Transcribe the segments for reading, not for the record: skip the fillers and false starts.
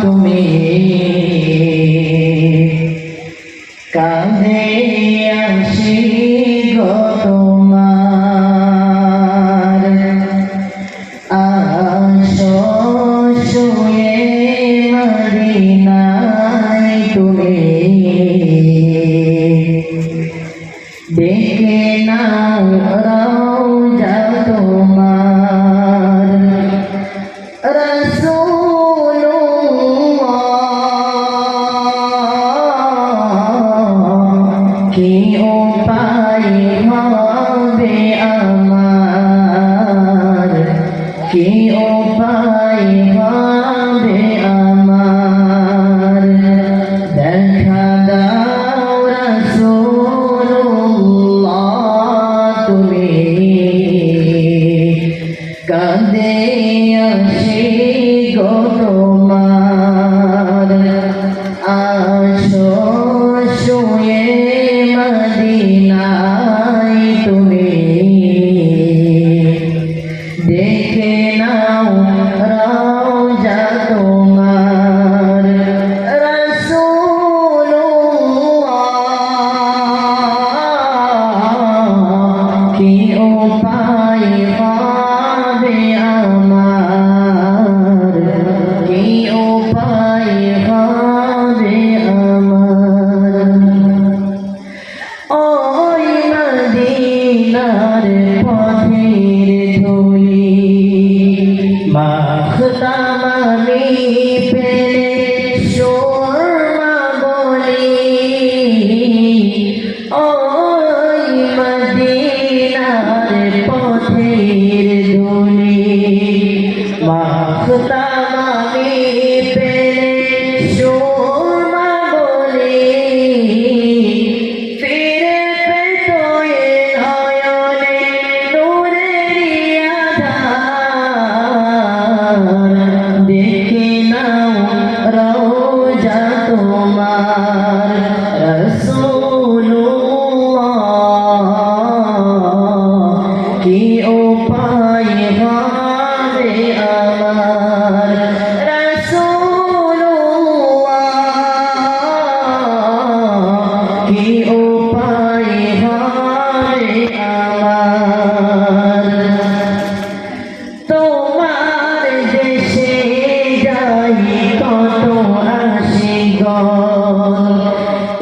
তুমি কাঁধে আসি গো তোমার আসো শুয়ে মদিনায় তুমি দেখে নাও রওজা তোমার কি উপায় হবে আমার কি উপায় হবে আমার দেখা দাও রাসূলুল্লাহ তুমি কাঁদে আসি গো তোমার আসো শুয়ে মদিনায় তুমি দেখে নাও রওজা তোমার রাসূলুল্লাহ কি উপায় হবে আমার কি উপায় হবে আমার ওই মদিনার পথের ধুলি মাখতাম আমি পেলে সুরমা বলি ওই মদিনার পথের ধুলি মাখতাম আমি পেলে সুরমা বলি ফিরে পেত এ নয়নে নূরের আধার দেখে নাও রওজা তোমার রাসূলুল্লাহ কি উপায় হবে আমার রাসূলুল্লাহ কি উপায় হবে আমার তোমার দেশে যাই কত আশিগণ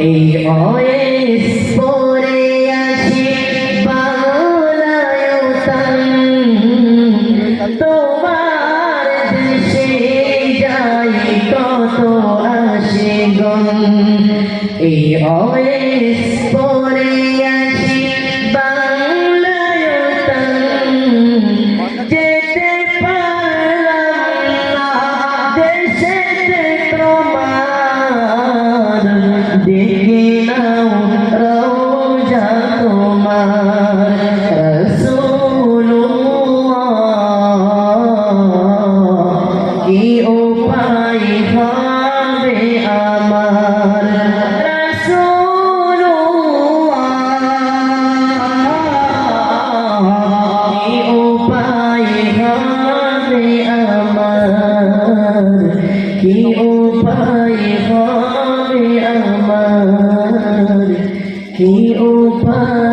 এই ওয়েস পরে আসি বাংলায়তন তোমার দেশে যাই কত আশিগণ এই ওয়েস পরে আসি বাংলায়তন যেতে পারলাম না দেশেতে তোমার দেখে নাও রওজা তোমার রাসূলুল্লাহ কি উপায় হবে আমার রাসূলুল্লাহ কি উপায় হবে আমার কি উপায় হবে আমার কি উপায়